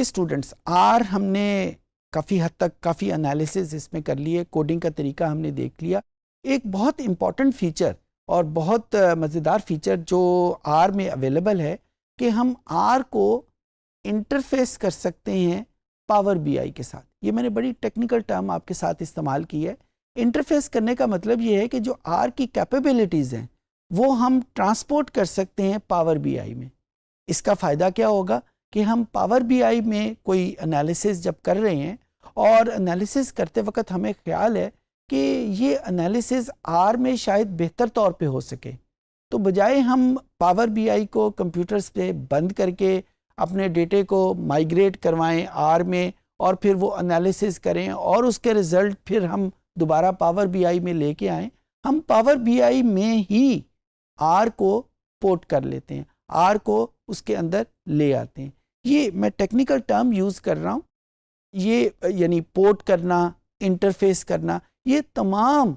Students, are हमने काफ़ी हद तक काफ़ी एनालिसिस इसमें कर लिए, कोडिंग का तरीका हमने देख लिया। एक बहुत इम्पॉर्टेंट फीचर और बहुत मज़ेदार फीचर जो आर में अवेलेबल है कि हम आर को इंटरफेस कर सकते हैं पावर बीआई के साथ। ये मैंने बड़ी टेक्निकल टर्म आपके साथ इस्तेमाल की है। इंटरफेस करने का मतलब ये है कि जो आर की कैपेबिलिटीज़ हैं वो हम ट्रांसपोर्ट कर सकते हैं पावर बीआई में। इसका फ़ायदा क्या होगा कि हम पावर बीआई में कोई एनालिसिस जब कर रहे हैं और एनालिसिस करते वक्त हमें ख्याल है कि ये एनालिसिस आर में शायद बेहतर तौर पे हो सके, तो बजाय हम पावर बीआई को कंप्यूटर्स पे बंद करके अपने डेटे को माइग्रेट करवाएं आर में और फिर वो एनालिसिस करें और उसके रिज़ल्ट फिर हम दोबारा पावर बीआई में लेके आएं, हम पावर बीआई में ही आर को पोर्ट कर लेते हैं, आर को उसके अंदर ले आते हैं। ये मैं टेक्निकल टर्म यूज़ कर रहा हूँ, ये यानी पोर्ट करना, इंटरफेस करना, ये तमाम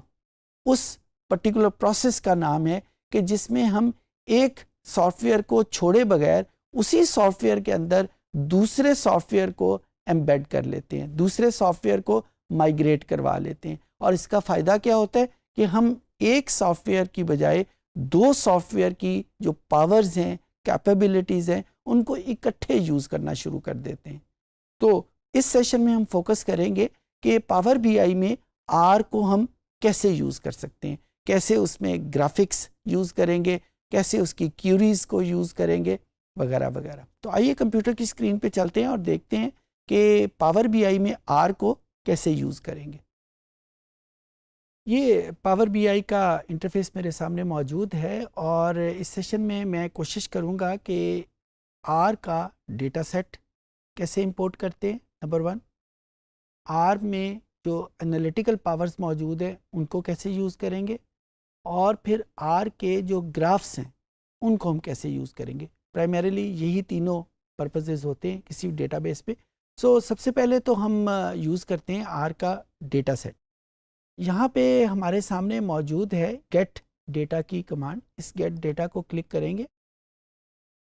उस पर्टिकुलर प्रोसेस का नाम है कि जिसमें हम एक सॉफ्टवेयर को छोड़े बगैर उसी सॉफ्टवेयर के अंदर दूसरे सॉफ्टवेयर को एम्बेड कर लेते हैं, दूसरे सॉफ्टवेयर को माइग्रेट करवा लेते हैं। और इसका फ़ायदा क्या होता है कि हम एक सॉफ्टवेयर की बजाय दो सॉफ्टवेयर की जो पावर्स हैं, कैपेबिलिटीज़ हैं, उनको इकट्ठे यूज़ करना शुरू कर देते हैं। तो इस सेशन में हम फोकस करेंगे कि पावर बीआई में आर को हम कैसे यूज़ कर सकते हैं, कैसे उसमें ग्राफिक्स यूज़ करेंगे, कैसे उसकी क्यूरीज़ को यूज़ करेंगे, वगैरह वगैरह। तो आइए कंप्यूटर की स्क्रीन पे चलते हैं और देखते हैं कि पावर बीआई में आर को कैसे यूज़ करेंगे। ये पावर बीआई का इंटरफेस मेरे सामने मौजूद है और इस सेशन में मैं कोशिश करूँगा कि आर का डेटा सेट कैसे इंपोर्ट करते हैं, नंबर 1, आर में जो एनालिटिकल पावर्स मौजूद हैं उनको कैसे यूज़ करेंगे, और फिर आर के जो ग्राफ्स हैं उनको हम कैसे यूज़ करेंगे। प्राइमरीली यही तीनों पर्पसेस होते हैं किसी डेटाबेस पे। सो सबसे पहले तो हम यूज़ करते हैं आर का डेटा सेट। यहाँ पे हमारे सामने मौजूद है गेट डेटा की कमांड। इस गेट डेटा को क्लिक करेंगे,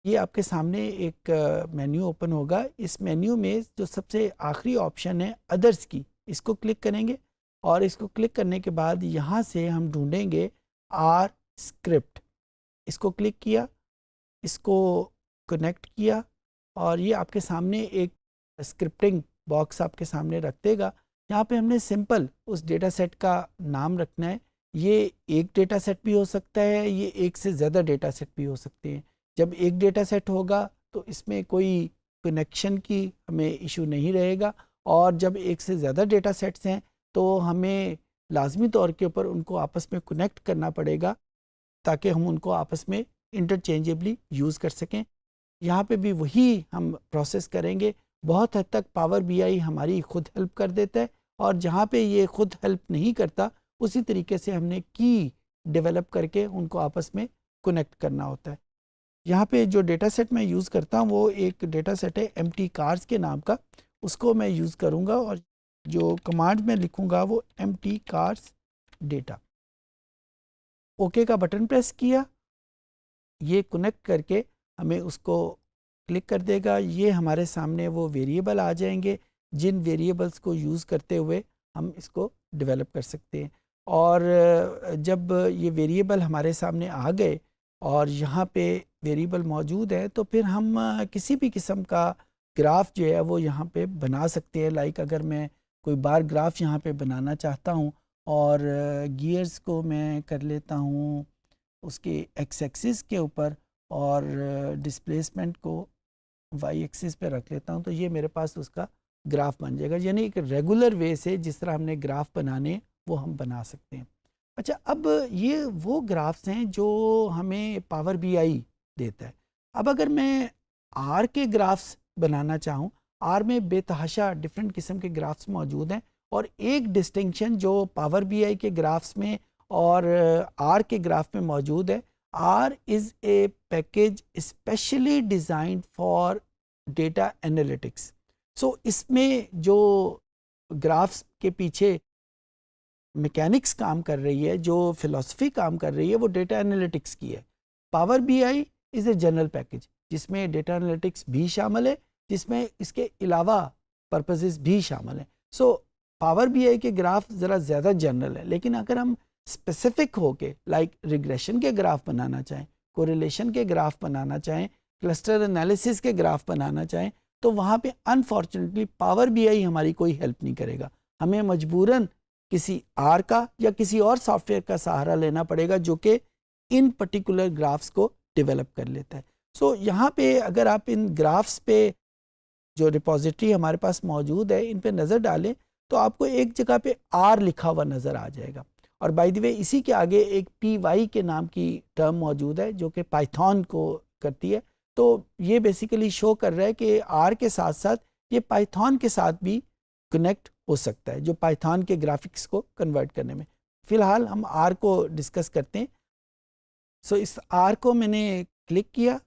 ये आपके सामने एक मेन्यू ओपन होगा। इस मेन्यू में जो सबसे आखिरी ऑप्शन है अदर्स की, इसको क्लिक करेंगे और इसको क्लिक करने के बाद यहाँ से हम ढूंढेंगे आर स्क्रिप्ट। इसको क्लिक किया, इसको कनेक्ट किया और ये आपके सामने एक स्क्रिप्टिंग बॉक्स आपके सामने रख देगा। यहाँ पे हमने सिंपल उस डेटा सेट का नाम रखना है। ये एक डेटा सेट भी हो सकता है, ये एक से ज़्यादा डेटा सेट भी हो सकते हैं। जब एक डेटा सेट होगा तो इसमें कोई कनेक्शन की हमें इशू नहीं रहेगा, और जब एक से ज़्यादा डेटा सेट्स हैं तो हमें लाजमी तौर के ऊपर उनको आपस में कनेक्ट करना पड़ेगा ताकि हम उनको आपस में इंटरचेंजेबली यूज़ कर सकें। यहाँ पे भी वही हम प्रोसेस करेंगे। बहुत हद तक पावर बीआई हमारी खुद हेल्प कर देता है, और जहाँ पे ये खुद हेल्प नहीं करता उसी तरीके से हमने की डेवलप करके उनको आपस में कनेक्ट करना होता है। यहाँ पे जो डेटा सेट मैं यूज़ करता हूँ वो एक डेटा सेट है एम्प्टी कार्स के नाम का, उसको मैं यूज़ करूँगा और जो कमांड में लिखूँगा वो एम्प्टी कार्स डेटा। ओके का बटन प्रेस किया, ये कनेक्ट करके हमें उसको क्लिक कर देगा। ये हमारे सामने वो वेरिएबल आ जाएंगे जिन वेरिएबल्स को यूज़ करते हुए हम इसको डेवलप कर सकते हैं। और जब ये वेरिएबल हमारे सामने आ गए और यहाँ पे वेरिएबल मौजूद है तो फिर हम किसी भी किस्म का ग्राफ जो है वो यहाँ पे बना सकते हैं। लाइक अगर मैं कोई बार ग्राफ यहाँ पे बनाना चाहता हूँ और गियर्स को मैं कर लेता हूँ उसके एक्स एक्सिस के ऊपर और डिस्प्लेसमेंट को वाई एक्सिस पे रख लेता हूँ, तो ये मेरे पास उसका ग्राफ बन जाएगा। यानी एक रेगुलर वे से जिस तरह हमने ग्राफ बनाने वो हम बना सकते हैं। अच्छा, अब ये वो ग्राफ्स हैं जो हमें पावर बीआई देता है। अब अगर मैं आर के ग्राफ्स बनाना चाहूँ, आर में बेतहाशा डिफरेंट किस्म के ग्राफ्स मौजूद हैं, और एक डिस्टिंक्शन जो पावर बीआई के ग्राफ्स में और आर के ग्राफ में मौजूद है, R is a package specially designed for data analytics. So इसमें जो ग्राफ्स के पीछे मैकेनिक्स काम कर रही है, जो फिलॉसफी काम कर रही है, वो डेटा एनालिटिक्स की है। Power BI is a general package जिसमें डेटा एनालिटिक्स भी शामिल है जिसमें इसके अलावा पर्पसेस भी शामिल हैं। सो पावर बीआई के ग्राफ ज़रा ज़्यादा जनरल है, लेकिन अगर हम स्पेसिफिक होके लाइक रिग्रेशन के ग्राफ बनाना चाहें, कोरिलेशन के ग्राफ बनाना चाहें, क्लस्टर एनालिसिस के ग्राफ बनाना चाहें, तो वहाँ पे अनफॉर्चुनेटली पावर बीआई हमारी कोई हेल्प नहीं करेगा। हमें मजबूरन किसी आर का या किसी और सॉफ्टवेयर का सहारा लेना पड़ेगा जो कि इन पर्टिकुलर ग्राफ्स को डेवलप कर लेता है। सो यहाँ पे अगर आप इन ग्राफ्स पे जो रिपोजिटरी हमारे पास मौजूद है इन पे नज़र डालें तो आपको एक जगह पे आर लिखा हुआ नज़र आ जाएगा। और बाय द वे इसी के आगे एक पी वाई के नाम की टर्म मौजूद है जो कि पाइथन को करती है। तो ये बेसिकली शो कर रहा है कि आर के साथ साथ ये पाइथन के साथ भी कनेक्ट हो सकता है, जो पाइथन के ग्राफिक्स को कन्वर्ट करने में। फ़िलहाल हम आर को डिस्कस करते हैं। सो इस आर को मैंने क्लिक किया।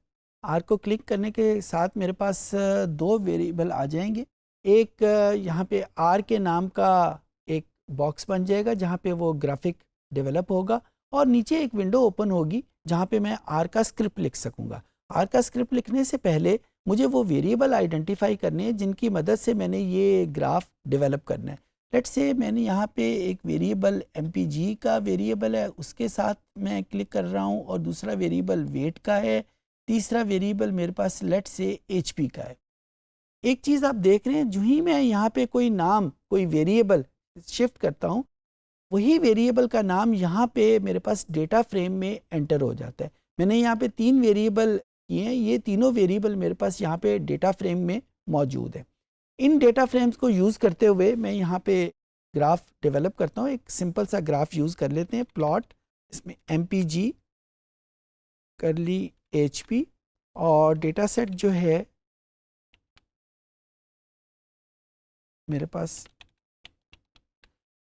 आर को क्लिक करने के साथ मेरे पास दो वेरिएबल आ जाएंगे। एक यहाँ पे आर के नाम का एक बॉक्स बन जाएगा जहाँ पे वो ग्राफिक डेवलप होगा, और नीचे एक विंडो ओपन होगी जहाँ पे मैं आर का स्क्रिप्ट लिख सकूँगा। आर का स्क्रिप्ट लिखने से पहले मुझे वो वेरिएबल आइडेंटिफाई करने हैं जिनकी मदद से मैंने ये ग्राफ डेवलप करना है। लेट्स से मैंने यहाँ पे एक वेरिएबल MPG का वेरिएबल है, उसके साथ मैं क्लिक कर रहा हूँ, और दूसरा वेरिएबल वेट का है, तीसरा वेरिएबल मेरे पास लेट्स से HP का है। एक चीज़ आप देख रहे हैं, जो ही मैं यहाँ पे कोई नाम कोई वेरिएबल शिफ्ट करता हूँ, वही वेरिएबल का नाम यहाँ पे मेरे पास डेटा फ्रेम में एंटर हो जाता है। मैंने यहाँ पे 3 वेरिएबल किए हैं, ये तीनों वेरिएबल मेरे पास यहाँ पे डेटा फ्रेम में मौजूद है। इन डेटा फ्रेम्स को यूज़ करते हुए मैं यहाँ पे ग्राफ डेवलप करता हूँ। एक सिंपल सा ग्राफ यूज़ कर लेते हैं, प्लॉट, इसमें MPG करली HP, और डेटा सेट जो है मेरे पास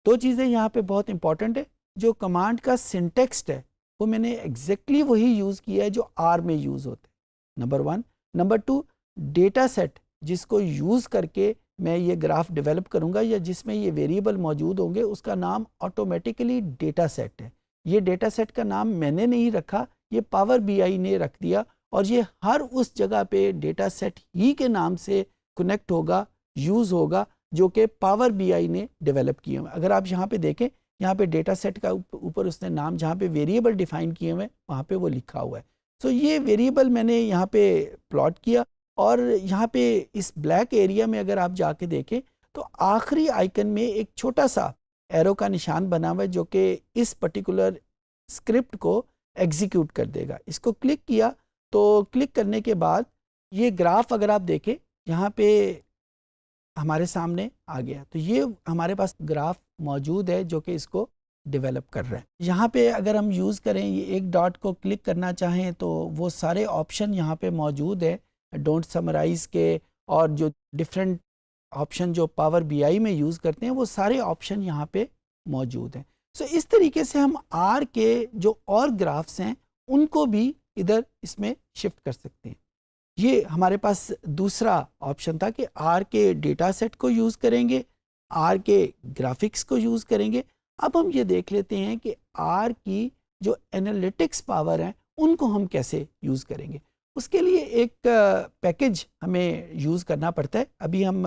दो चीज़ें यहाँ पे बहुत इंपॉर्टेंट है। जो कमांड का सिंटेक्स्ट है वो मैंने एग्जैक्टली वही यूज़ किया है जो आर में यूज़ होता है, नंबर 1। नंबर 2, डेटा सेट जिसको यूज़ करके मैं ये ग्राफ डेवलप करूँगा या जिसमें ये वेरिएबल मौजूद होंगे उसका नाम ऑटोमेटिकली डेटा सेट है। ये डेटा सेट का नाम मैंने नहीं रखा, ये पावर बीआई ने रख दिया, और ये हर उस जगह पे डेटा सेट ही के नाम से कनेक्ट होगा, यूज़ होगा, जो कि पावर बीआई ने डेवलप किए हुए। अगर आप यहाँ पे देखें, यहाँ पे डेटा सेट का ऊपर उसने नाम जहाँ पे वेरिएबल डिफाइन किए हुए वहाँ पे वो लिखा हुआ है। सो ये वेरिएबल मैंने यहाँ पे प्लॉट किया, और यहाँ पे इस ब्लैक एरिया में अगर आप जाके देखें तो आखिरी आइकन में एक छोटा सा एरो का निशान बना हुआ है जो कि इस पर्टिकुलर स्क्रिप्ट को एग्जीक्यूट कर देगा। इसको क्लिक किया तो क्लिक करने के बाद ये ग्राफ अगर आप देखें यहाँ पे हमारे सामने आ गया। तो ये हमारे पास ग्राफ मौजूद है जो कि इसको डेवलप कर रहा है। यहाँ पे अगर हम यूज़ करें, ये एक डॉट को क्लिक करना चाहें तो वो सारे ऑप्शन यहाँ पे मौजूद है, डोंट समराइज के, और जो डिफरेंट ऑप्शन जो पावर बीआई में यूज़ करते हैं वो सारे ऑप्शन यहाँ पे मौजूद हैं। सो इस तरीके से हम आर के जो और ग्राफ्स हैं उनको भी इधर इसमें शिफ्ट कर सकते हैं। ये हमारे पास दूसरा ऑप्शन था कि आर के डेटा सेट को यूज़ करेंगे, आर के ग्राफिक्स को यूज़ करेंगे। अब हम ये देख लेते हैं कि आर की जो एनालिटिक्स पावर है उनको हम कैसे यूज़ करेंगे। उसके लिए एक पैकेज हमें यूज़ करना पड़ता है। अभी हम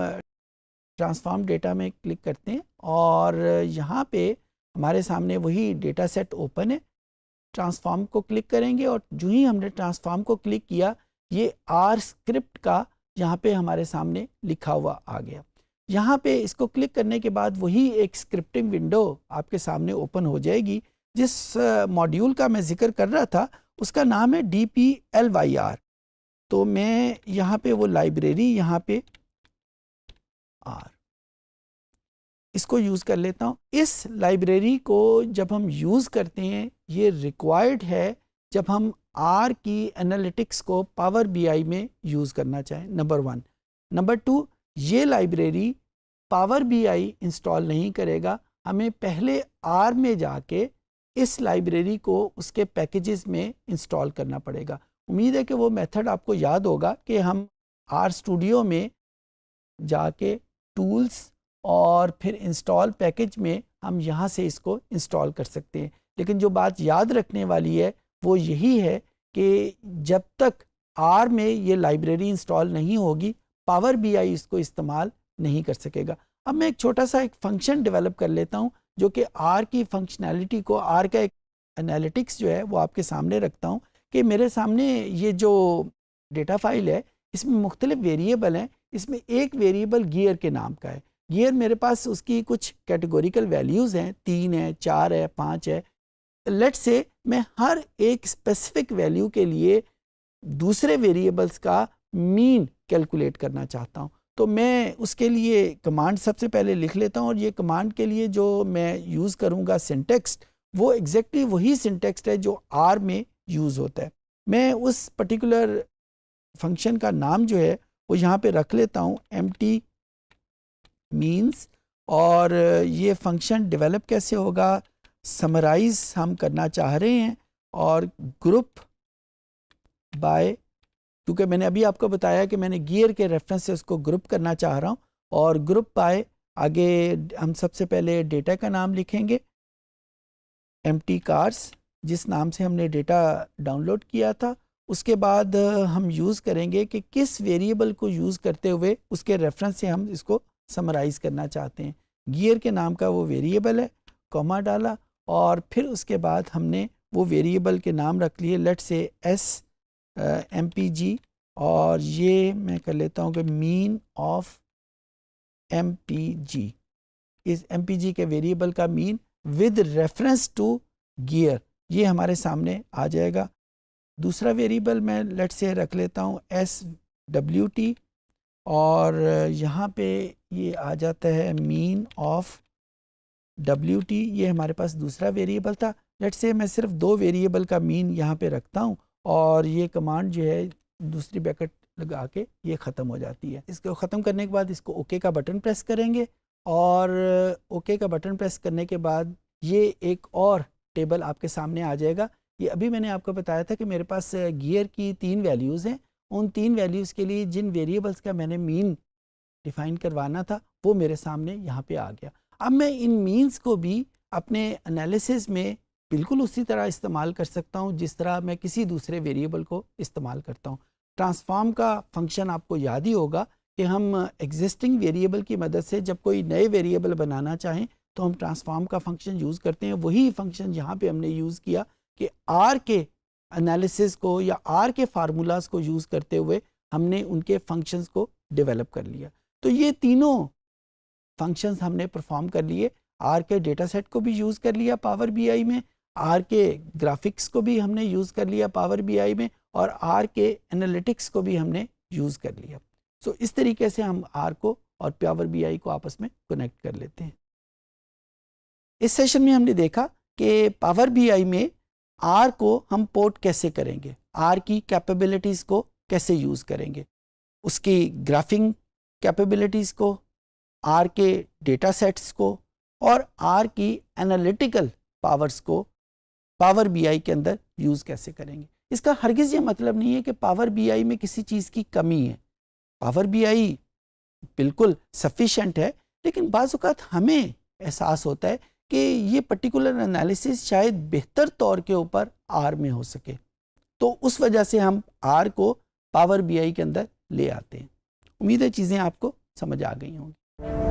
ट्रांसफॉर्म डेटा में क्लिक करते हैं और यहाँ पे हमारे सामने वही डेटा सेट ओपन है। ट्रांसफॉर्म को क्लिक करेंगे और जो ही हमने ट्रांसफॉर्म को क्लिक किया, ये आर स्क्रिप्ट का यहाँ पे हमारे सामने लिखा हुआ आ गया। यहाँ पे इसको क्लिक करने के बाद वही एक स्क्रिप्टिंग विंडो आपके सामने ओपन हो जाएगी। जिस मॉड्यूल का मैं जिक्र कर रहा था उसका नाम है DPLYR। तो मैं यहाँ पे वो लाइब्रेरी यहाँ पे आर इसको यूज़ कर लेता हूँ। इस लाइब्रेरी को जब हम यूज़ करते हैं ये रिक्वायर्ड है जब हम आर की एनालिटिक्स को पावर बीआई में यूज़ करना चाहें, नंबर 1। नंबर 2, ये लाइब्रेरी पावर बीआई इंस्टॉल नहीं करेगा। हमें पहले आर में जाके इस लाइब्रेरी को उसके पैकेजेस में इंस्टॉल करना पड़ेगा। उम्मीद है कि वो मेथड आपको याद होगा कि हम आर स्टूडियो में जाके टूल्स और फिर इंस्टॉल पैकेज में हम यहाँ से इसको इंस्टॉल कर सकते हैं। लेकिन जो बात याद रखने वाली है वो यही है कि जब तक आर में ये लाइब्रेरी इंस्टॉल नहीं होगी पावर बीआई इसको इस्तेमाल नहीं कर सकेगा। अब मैं एक छोटा सा एक फंक्शन डेवलप कर लेता हूँ जो कि आर की फंक्शनैलिटी को, आर का एक एनालिटिक्स जो है वो आपके सामने रखता हूँ कि मेरे सामने ये जो डेटा फाइल है इसमें मुख्तलिफ वेरिएबल हैं। इसमें एक वेरिएबल गियर के नाम का है। गियर मेरे पास उसकी कुछ कैटेगोरिकल वैल्यूज़ हैं, 3 है, 4 है, 5 है। लेट्स से मैं हर एक स्पेसिफिक वैल्यू के लिए दूसरे वेरिएबल्स का मीन कैलकुलेट करना चाहता हूँ। तो मैं उसके लिए कमांड सबसे पहले लिख लेता हूँ, और ये कमांड के लिए जो मैं यूज़ करूँगा सिंटेक्स, वो एग्जैक्टली वही सिंटेक्स है जो आर में यूज़ होता है। मैं उस पर्टिकुलर फंक्शन का नाम जो है वो यहाँ पे रख लेता हूँ empty means, और ये फंक्शन डेवलप कैसे होगा, समराइज हम करना चाह रहे हैं, और ग्रुप बाय, क्योंकि मैंने अभी आपको बताया कि मैंने गियर के रेफरेंस से उसको ग्रुप करना चाह रहा हूँ, और ग्रुप बाय आगे हम सबसे पहले डेटा का नाम लिखेंगे empty cars, जिस नाम से हमने डेटा डाउनलोड किया था। उसके बाद हम यूज़ करेंगे कि किस वेरिएबल को यूज़ करते हुए उसके रेफरेंस से हम इसको समराइज़ करना चाहते हैं। गियर के नाम का वो वेरिएबल है, कॉमा डाला, और फिर उसके बाद हमने वो वेरिएबल के नाम रख लिए, लेट्स से MPG, और ये मैं कर लेता हूँ कि मीन ऑफ MPG, इस MPG के वेरिएबल का mean with reference to gear, ये हमारे सामने आ जाएगा। दूसरा वेरिएबल मैं लेट्स से रख लेता हूँ SWT, और यहाँ पे ये आ जाता है मीन ऑफ WT, ये हमारे पास दूसरा वेरिएबल था। लेट्स से मैं सिर्फ 2 वेरिएबल का मीन यहाँ पे रखता हूँ, और ये कमांड जो है दूसरी ब्रैकेट लगा के ये ख़त्म हो जाती है। इसको ख़त्म करने के बाद इसको ओके का बटन प्रेस करेंगे, और ओके का बटन प्रेस करने के बाद ये एक और टेबल आपके सामने आ जाएगा। ये अभी मैंने आपको बताया था कि मेरे पास गियर की 3 वैल्यूज़ हैं। उन 3 वैल्यूज़ के लिए जिन वेरिएबल्स का मैंने मीन डिफ़ाइन करवाना था वो मेरे सामने यहाँ पे आ गया। अब मैं इन मीन्स को भी अपने एनालिसिस में बिल्कुल उसी तरह इस्तेमाल कर सकता हूँ जिस तरह मैं किसी दूसरे वेरिएबल को इस्तेमाल करता हूँ। ट्रांसफॉर्म का फंक्शन आपको याद ही होगा कि हम एग्जिस्टिंग वेरिएबल की मदद से जब कोई नए वेरिएबल बनाना चाहें तो हम ट्रांसफॉर्म का फंक्शन यूज़ करते हैं। वही फंक्शन यहाँ पे हमने यूज़ किया कि आर के एनालिसिस को या आर के फार्मूलाज को यूज़ करते हुए हमने उनके फंक्शंस को डेवलप कर लिया। तो ये तीनों फंक्शंस हमने परफॉर्म कर लिए। आर के डेटा सेट को भी यूज़ कर लिया पावर बीआई में, आर के ग्राफिक्स को भी हमने यूज़ कर लिया पावर बीआई में, और आर के एनालिटिक्स को भी हमने यूज़ कर लिया। सो इस तरीके से हम आर को और पावर बीआई को आपस में कनेक्ट कर लेते हैं। इस सेशन में हमने देखा कि पावर बीआई में आर को हम पोर्ट कैसे करेंगे, आर की कैपेबिलिटीज़ को कैसे यूज़ करेंगे, उसकी ग्राफिंग कैपेबिलिटीज़ को, आर के डेटा सेट्स को, और आर की एनालिटिकल पावर्स को पावर बीआई के अंदर यूज़ कैसे करेंगे। इसका हरगिज़ ये मतलब नहीं है कि पावर बीआई में किसी चीज़ की कमी है। पावर बीआई बिल्कुल सफिशेंट है, लेकिन बाज़ औक़ात हमें एहसास होता है कि ये पर्टिकुलर एनालिसिस शायद बेहतर तौर के ऊपर आर में हो सके, तो उस वजह से हम आर को पावर बीआई के अंदर ले आते हैं। उम्मीद है चीज़ें आपको समझ आ गई होंगी।